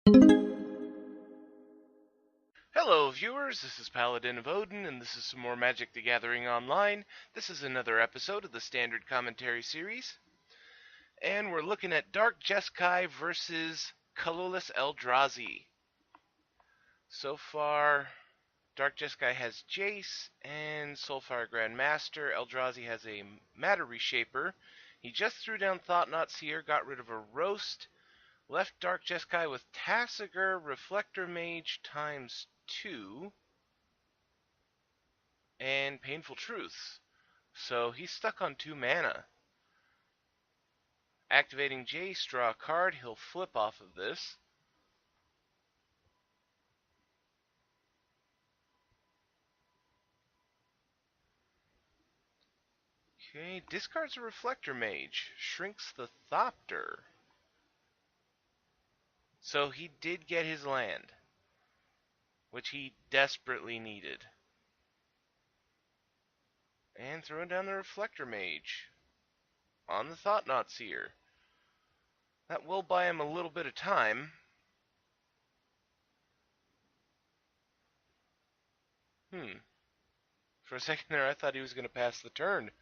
Hello viewers, this is Paladin of Odin, and this is some more Magic the Gathering Online. This is another episode of the Standard Commentary Series, and we're looking at Dark Jeskai versus Colorless Eldrazi. So far, Dark Jeskai has Jace and Soulfire Grandmaster. Eldrazi has a Matter Reshaper. He just threw down Thought-Knot Seer, got rid of a Roast, left Dark Jeskai with Tasigur, Reflector Mage times 2, and Painful Truths. So he's stuck on 2 mana. Activating Jace, draw a card, he'll flip off of this. Okay, discards a Reflector Mage, shrinks the Thopter. So he did get his land, which he desperately needed. And throwing down the Reflector Mage on the Thought-Knot Seer. That will buy him a little bit of time. For a second there I thought he was going to pass the turn.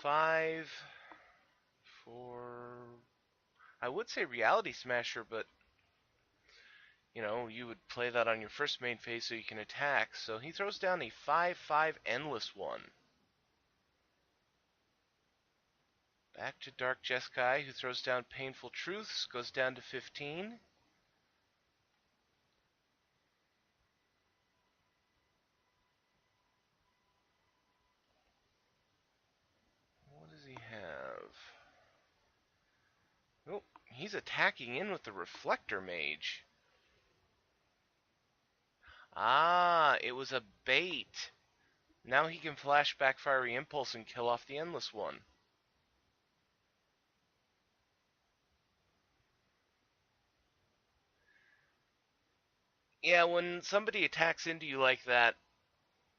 5, 4... I would say Reality Smasher, but you know, you would play that on your first main phase so you can attack. So he throws down a 5/5 Endless one. Back to Dark Jeskai, who throws down Painful Truths, goes down to 15. What does he have? Oh, he's attacking in with the Reflector Mage. Ah, it was a bait. Now he can flash back Fiery Impulse and kill off the Endless one. Yeah, when somebody attacks into you like that,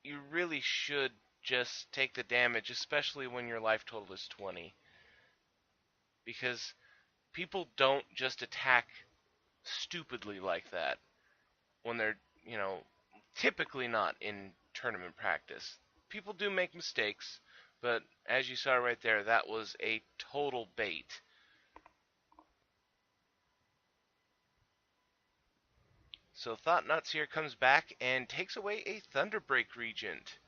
you really should just take the damage, especially when your life total is 20. Because people don't just attack stupidly like that when they're, you know, typically not in tournament practice. People do make mistakes, but as you saw right there, that was a total bait. So Thought-Knot Seer comes back and takes away a Thunderbreak Regent.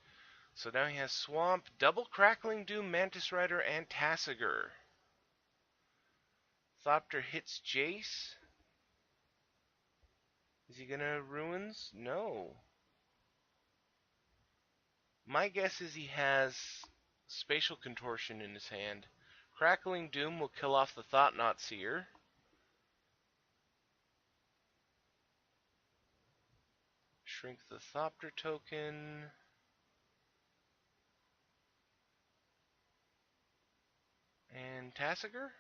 So now he has Swamp, double Crackling Doom, Mantis Rider, and Tasigur. Thopter hits Jace. Is he gonna Ruins? No. My guess is he has Spatial Contortion in his hand. Crackling Doom will kill off the Thought-Knot Seer. Shrink the Thopter token. And Tasigur?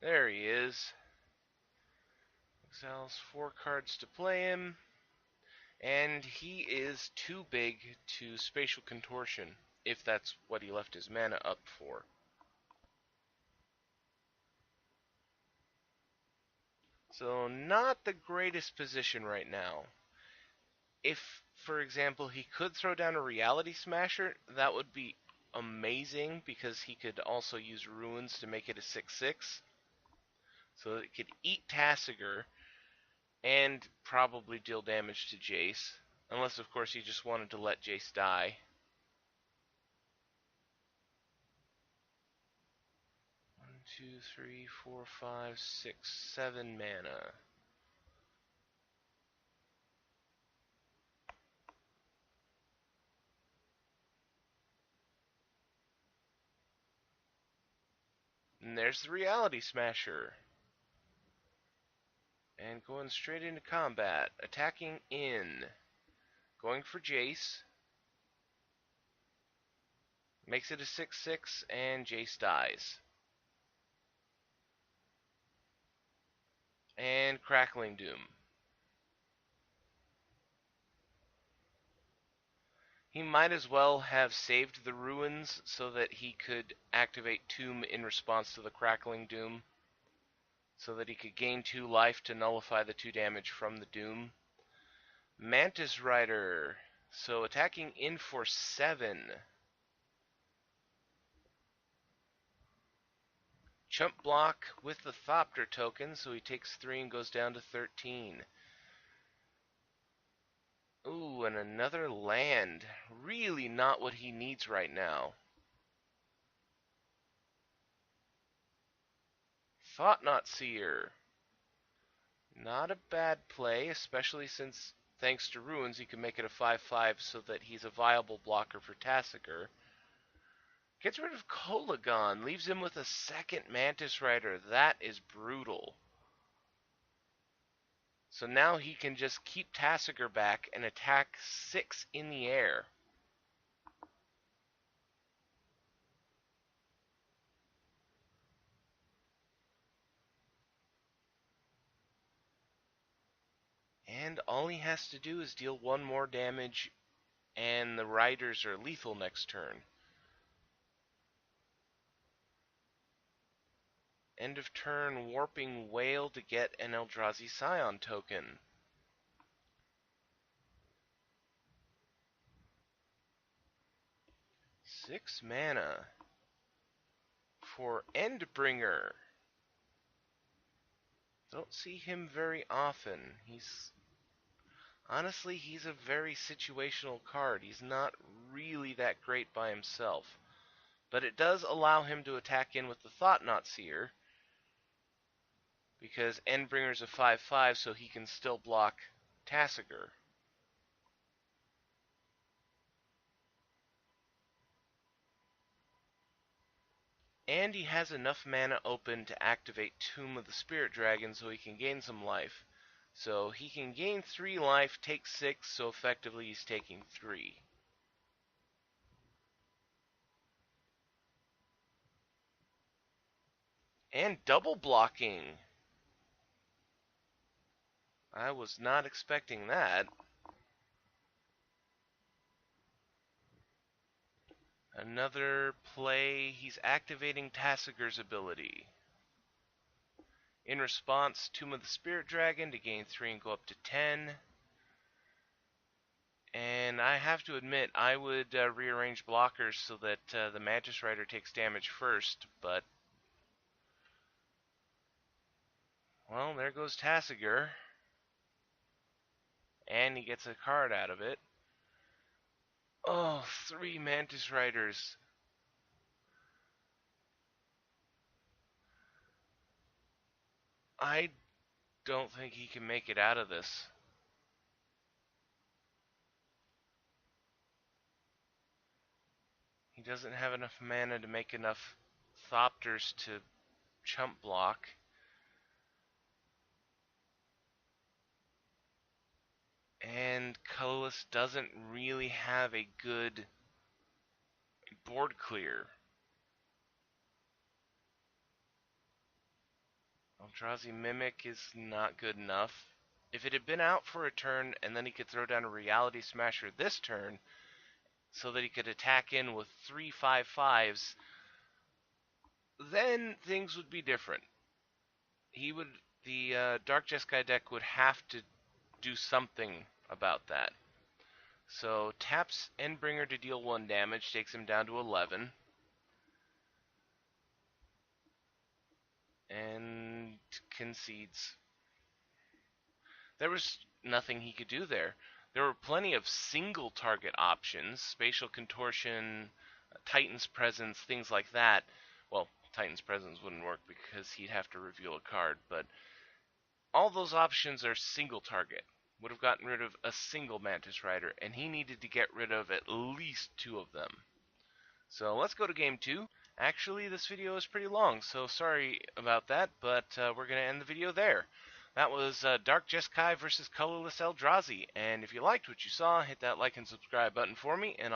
There he is. Exiles 4 cards to play him. And he is too big to Spatial Contortion, if that's what he left his mana up for. So not the greatest position right now. If, for example, he could throw down a Reality Smasher, that would be amazing because he could also use Ruins to make it a 6/6. So it could eat Tasigur and probably deal damage to Jace. Unless, of course, he just wanted to let Jace die. 1, 2, 3, 4, 5, 6, 7 mana. And there's the Reality Smasher. And going straight into combat. Attacking in. Going for Jace. Makes it a 6/6, and Jace dies. And Crackling Doom. He might as well have saved the ruins so that he could activate Tomb in response to the Crackling Doom, so that he could gain 2 life to nullify the 2 damage from the Doom. Mantis Rider, so attacking in for 7. Chump block with the Thopter token, so he takes 3 and goes down to 13. Ooh, and another land. Really not what he needs right now. Thought-Knot Seer. Not a bad play, especially since, thanks to Ruins, he can make it a 5/5 so that he's a viable blocker for Tasigur. Gets rid of Kolagon, leaves him with a second Mantis Rider. That is brutal. So now he can just keep Tasigur back and attack 6 in the air. And all he has to do is deal 1 more damage, and the Riders are lethal next turn. End of turn, Warping Whale to get an Eldrazi Scion token. Six mana for Endbringer. Don't see him very often. Honestly, he's a very situational card. He's not really that great by himself. But it does allow him to attack in with the Thought-Knot Seer, because Endbringer's a 5/5, so he can still block Tasigur. And he has enough mana open to activate Tomb of the Spirit Dragon so he can gain some life. So he can gain 3 life, take 6, so effectively he's taking 3. And double blocking! I was not expecting that. Another play, he's activating Tasigur's ability. In response, Tomb of the Spirit Dragon to gain 3 and go up to 10. And I have to admit, I would rearrange blockers so that the Mantis Rider takes damage first, but... well, there goes Tasigur. And he gets a card out of it. Oh, 3 Mantis Riders. I don't think he can make it out of this. He doesn't have enough mana to make enough Thopters to chump block. And Colorless doesn't really have a good board clear. Eldrazi Mimic is not good enough. If it had been out for a turn and then he could throw down a Reality Smasher this turn so that he could attack in with 3 5/5s, then things would be different. The Dark Jeskai deck would have to do something about that. So taps Endbringer to deal 1 damage, takes him down to 11. And concedes. There was nothing he could do there. There were plenty of single target options, Spatial Contortion, Titan's Presence, things like that. Well, Titan's Presence wouldn't work because he'd have to reveal a card, but all those options are single target. Would have gotten rid of a single Mantis Rider, and he needed to get rid of at least 2 of them. So let's go to game 2. Actually, this video is pretty long, so sorry about that, but we're going to end the video there. That was Dark Jeskai versus Colorless Eldrazi, and if you liked what you saw, hit that like and subscribe button for me, and